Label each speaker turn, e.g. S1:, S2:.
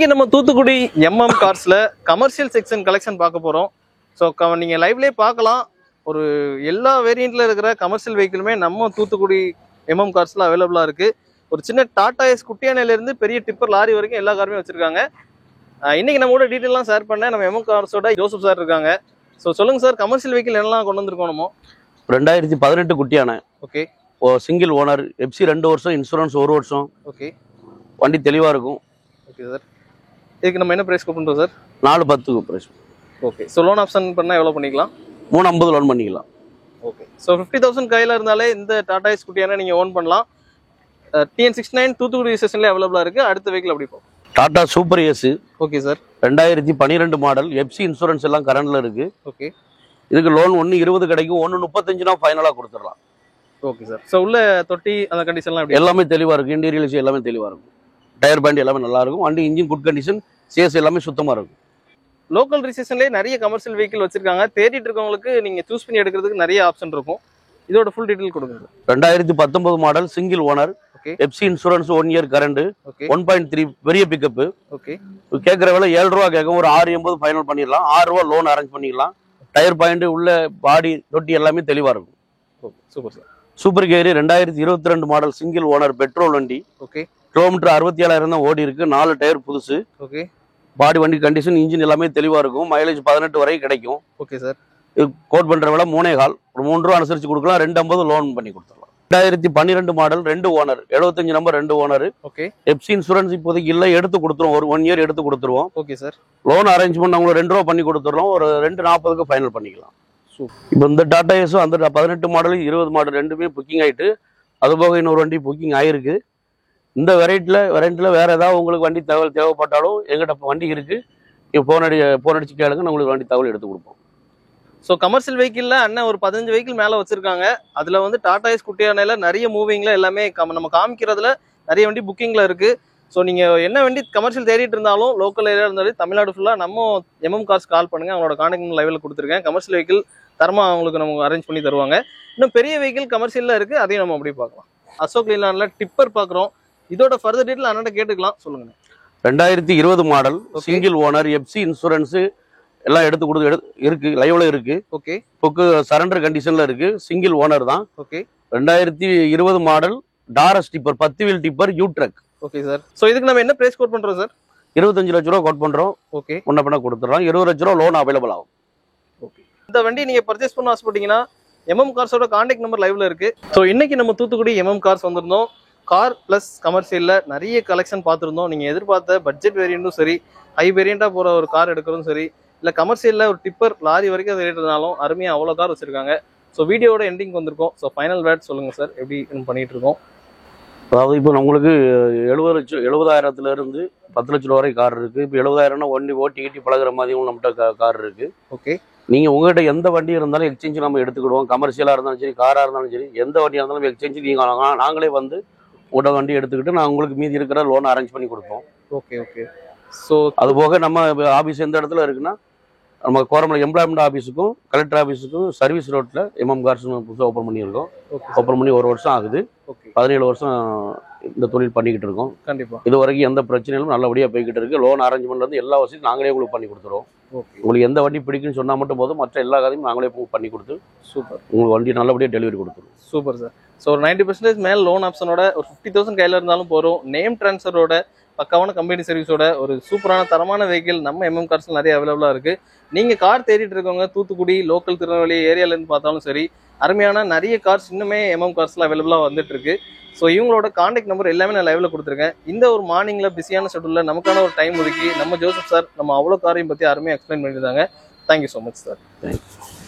S1: இன்னைக்கு நம்ம தூத்துக்குடி எம்எம் கார்ஸ்ல கமர்ஷியல் செக்ஷன் கலெக்ஷன் பார்க்க போறோம். ஸோ நீங்க லைவ்லேயே பார்க்கலாம். ஒரு எல்லா வேரியண்ட்ல இருக்கிற கமர்ஷியல் வெஹிக்கிளுமே நம்ம தூத்துக்குடி எம்எம் கார்ஸ்ல அவைலபிளா இருக்கு. ஒரு சின்ன டாடா எஸ் குட்டியானையில இருந்து பெரிய டிப்பர் லாரி வரைக்கும் எல்லா காருமே வச்சிருக்காங்க. இன்னைக்கு நம்ம கூட டீட்டெயிலாம் ஷேர் பண்ண நம்ம எம்எம் கார்ஸோட ஜோசப் சார் இருக்காங்க. ஸோ சொல்லுங்க சார், கமர்ஷியல் வெஹிக்கிள் என்னெல்லாம் கொண்டு வந்திருக்கோம் நம்ம?
S2: 2018 குட்டியானை.
S1: ஓகே.
S2: சிங்கிள் ஓனர், எஃப்சி 2 வருஷம், இன்சூரன்ஸ் 1 வருஷம்.
S1: ஓகே.
S2: வண்டி தெளிவா இருக்கும்.
S1: Okay sir. இதுக்கு நம்ம என்ன பிரைஸ் பண்றோம் sir?
S2: 410 price.
S1: Okay. So loan option பண்ணா எவ்வளவு பண்ணிக்கலாம்?
S2: 350 லோன் பண்ணிக்கலாம்.
S1: ஓகே. ஸோ 50,000 கையில இருந்தாலே இந்த டாடா எஸ் குட்டியானை நீங்க ஓன் பண்ணலாம். TN69 தூத்துக்குடி ஸ்டேஷன்ல அவைலபிளா இருக்கு. அடுத்த வெஹிக்கிள் அப்படி போகும்.
S2: Tata Super Ace.
S1: Okay sir.
S2: 2012 model, FC insurance எல்லாம் கரண்ட்ல இருக்கு.
S1: ஓகே.
S2: இதுக்கு லோன் 120 கிடைக்கும், 135 ஃபைனலா கொடுத்துடலாம்.
S1: Okay sir. ஸோ உள்ள தொட்டி அந்த கண்டிஷன்லாம் எப்படி?
S2: எல்லாமே தெளிவா இருக்கும். இன்டீரியல்ஸ் எல்லாமே தெளிவா இருக்கும். டயர் பேண்ட் எல்லாமே நல்லா இருக்கும். வண்டி இன்ஜின் குட் கண்டிஷன், சேஸ் எல்லாமே சுத்தமா இருக்கும்.
S1: லோக்கல் ரிஜிஸ்ட்ரேஷன்லேயே நிறைய கமர்ஷியல் வெஹிக்கிள் வச்சிருக்காங்க. தேடிட்டு இருக்கவங்களுக்கு நீங்க சூஸ் பண்ணி எடுக்கிறதுக்கு நிறைய ஆப்ஷன் இருக்கும். இதோட ஃபுல் டீடைல் கொடுங்க sir.
S2: 2019 model, single owner, FC insurance 1 year current, 1.3 பெரிய பிக்கப்.
S1: ஓகே.
S2: கேட்குற விலை 7 ரூபா கேட்கும். ஒரு 680 ஃபைனல் பண்ணிடலாம். 6 ரூபா லோன் அரேஞ்ச் பண்ணிடலாம். டயர் பாயிண்ட் உள்ள பாடி தொட்டி எல்லாமே தெளிவா இருக்கும்.
S1: Super sir.
S2: Super carry 2022 model, single owner, petrol வண்டி.
S1: ஓகே.
S2: கிலோமீட்டர் 67,000 தான் ஓடி இருக்கு. 4 டயர் புதுசு.
S1: ஓகே.
S2: பாடி வண்டி கண்டிஷன், இன்ஜின் எல்லாமே தெளிவா இருக்கும். மைலேஜ் 18 வரை கிடைக்கும்.
S1: Okay sir.
S2: இது கோட் பண்ற விலை 3.25. ஒரு 3 ரூபா அனுசரிச்சு கொடுக்கலாம். 250 லோன் பண்ணி கொடுத்துடலாம். 2012 model, 2 owner, 75 number, 2 owner.
S1: Okay.
S2: FC insurance இப்போதைக்கு இல்லை, எடுத்து கொடுத்துருவோம். ஒரு 1 இயர் எடுத்து கொடுத்துருவோம்.
S1: Okay sir.
S2: லோன் அரேஞ்ச் பண்ண அவங்களுக்கு 2 ரூபா பண்ணி கொடுத்துடலாம். ஒரு 240 ஃபைனல் பண்ணிக்கலாம். இப்போ இந்த டாடா ஏஸும் அந்த 18 மாடல் 20 மாடல் ரெண்டுமே புக்கிங் ஆயிட்டு, அது போக இன்னொரு வண்டி புக்கிங் ஆயிருக்கு. இந்த வெரைட்டில வேற ஏதாவது உங்களுக்கு வண்டி தகவல் தேவைப்பட்டாலும் எங்கிட்ட வண்டி இருக்கு. நீங்கள் ஃபோன் அடிச்சு கேளுங்க, நான் உங்களுக்கு வண்டி தகவல் எடுத்து கொடுப்போம்.
S1: ஸோ கமர்ஷியல் வெஹிக்கிளில் அண்ணன் ஒரு 15 வெஹிக்கிள் மேலே வச்சிருக்காங்க. அதில் வந்து டாடா எஸ் குட்டியானையில் நிறைய மூவிங்ல எல்லாமே நம்ம காமிக்கிறதுல நிறைய வண்டி புக்கிங்கில் இருக்கு. ஸோ நீங்கள் என்ன வண்டி கமர்ஷியல் தேடிட்டு இருந்தாலும் லோக்கல் ஏரியா இருந்தாலும் தமிழ்நாடு ஃபுல்லாக நம்ம எம்எம் கார்ஸ் கால் பண்ணுங்க. அவங்களோட கான்டாக்ட் லைவில் கொடுத்துருக்கேன். கமர்ஷியல் வெஹிக்கிள் தரமாக அவங்களுக்கு நம்ம அரேஞ்ச் பண்ணி தருவாங்க. இன்னும் பெரிய வெஹிக்கிள் கமர்ஷியலில் இருக்குது, அதையும் நம்ம அப்படி பார்க்கலாம். அசோக் லேலாண்டில் டிப்பர் பார்க்குறோம். இதோட ஃபர்தர் டீட்டெயில் அண்ணன் கேட்டுக்கலாம். சொல்லுங்க.
S2: 2020 model, single owner, FC insurance எல்லாம் எடுத்து கொடுத்து இருக்கு, லைவ்ல இருக்கு.
S1: ஓகே.
S2: புக்கு சரண்டர் கண்டிஷன்ல இருக்கு. சிங்கிள் ஓனர் தான்.
S1: Okay.
S2: 2020 model, Taurus tipper, 10 wheel tipper, U truck.
S1: Okay sir. So இதுக்கு நம்ம என்ன பிரைஸ் கோட் பண்றோம் சார்?
S2: 25 லட்ச ரூபா கோட் பண்றோம்.
S1: ஓகே.
S2: முன்ன பின்ன கொடுத்துடலாம். 20 லட்ச ரூபா லோன் அவைலபிள் ஆகும்.
S1: ஓகே. இந்த வண்டி நீங்க பர்ச்சேஸ் பண்ண ஆசைப்பட்டீங்கன்னா எம்எம் கார்ஸோட கான்டாக்ட் நம்பர் லைவ்ல இருக்கு. ஸோ இன்னைக்கு நம்ம தூத்துக்குடி எம்எம் கார்ஸ் வந்திருந்தோம். கார் பிளஸ் கமர்ஷியல்ல நிறைய கலெக்ஷன் பார்த்துருந்தோம். நீங்க எதிர்பார்த்த பட்ஜெட் வேரியண்ட்டும் சரி, ஹை வேரியண்டா போற ஒரு கார் எடுக்கிறதும் சரி, இல்ல கமர்ஷியல்ல ஒரு டிப்பர் லாரி வரைக்கும் தேடினாலும் அருமையா அவ்வளோ கார் வச்சிருக்காங்க. ஸோ வீடியோட எண்டிங் வந்திருக்கோம். ஸோ ஃபைனல் வேர்ட் சொல்லுங்க சார், எப்படி பண்ணிட்டு இருக்கோம்?
S2: அதாவது இப்போ நம்மளுக்கு 70,000 இருந்து 10 லட்ச ரூபா வரை கார் இருக்கு. இப்போ 70,000 வண்டி ஓட்டி பழகுற மாதிரியும் நம்மகிட்ட கார் இருக்கு.
S1: ஓகே.
S2: நீங்க உங்ககிட்ட எந்த வண்டி இருந்தாலும் எக்ஸ்சேஞ்ச் நம்ம எடுத்துக்கிடுவோம். கமர்ஷியலா இருந்தாலும் சரி, காரா இருந்தாலும் சரி, எந்த வண்டியா இருந்தாலும் எக்ஸ்சேஞ்ச் நீங்க நாங்களே வந்து உங்களோட வண்டி எடுத்துக்கிட்டு நான் உங்களுக்கு மீதி இருக்கிற லோன் அரேஞ்ச் பண்ணி கொடுப்போம்.
S1: ஓகே. ஓகே. ஸோ
S2: அது போக நம்ம ஆஃபீஸ் எந்த இடத்துல இருக்குன்னா, நம்ம கோரமலை எம்ப்ளாய்மெண்ட் ஆஃபீஸுக்கும் கலெக்டர் ஆஃபீஸுக்கும் சர்வீஸ் ரோட்ல எம்எம் கார்ஸ் புதுசாக ஓப்பன் பண்ணியிருக்கோம். ஓப்பன் பண்ணி 1 வருஷம் ஆகுது. 17 வருஷம் இந்த தொழில் பண்ணிக்கிட்டு இருக்கோம்.
S1: கண்டிப்பா.
S2: இது வரைக்கும் எந்த பிரச்சனையும் நல்லபடியா போய்கிட்டு இருக்கு. லோன் அரேஞ்ச்மெண்ட்ல இருந்து எல்லா வசதியும் நாங்களே உங்களுக்கு பண்ணி கொடுத்துருவோம். உங்களுக்கு எந்த வண்டி பிடிக்குன்னு சொன்னா மட்டும் போதும், மற்ற எல்லா கதையும் நாங்களே பண்ணி கொடுத்து
S1: சூப்பர்
S2: உங்களுக்கு வண்டி நல்லபடியா டெலிவரி கொடுத்துருவோம்.
S1: Super sir. ஸோ ஒரு 90% மேல் லோன் ஆப்ஷனோட ஒரு 50,000 கையில இருந்தாலும் போறோம். நேம் டிரான்ஸ்ஃபரோட பக்காவான கம்பெனி சர்வீஸோட ஒரு சூப்பரான தரமான வெஹிக்கிள் நம்ம எம்எம் கார்ஸ்ல நிறைய அவைலபிளா இருக்கு. நீங்க கார் தேடிட்டு இருக்கவங்க தூத்துக்குடி லோக்கல் திருநெல்வேலி ஏரியால இருந்து பார்த்தாலும் சரி, அருமையான நிறைய கார்ஸ் இன்னுமே எம்எம் கார்ஸ்ல அவைலபிளா வந்துட்டு இருக்கு. ஸோ இவங்களோட கான்டாக்ட் நம்பர் எல்லாமே நான் லைவ்ல கொடுத்துருக்கேன். இந்த ஒரு மார்னிங்ல பிஸியான ஷெட்யூல்ல நமக்கான ஒரு டைம் ஒதுக்கி நம்ம ஜோசப் சார் நம்ம அவ்வளோ காரையும் பத்தி அருமையாக எக்ஸ்பிளைன் பண்ணியிருந்தாங்க. Thank you so much sir.
S2: Thank you.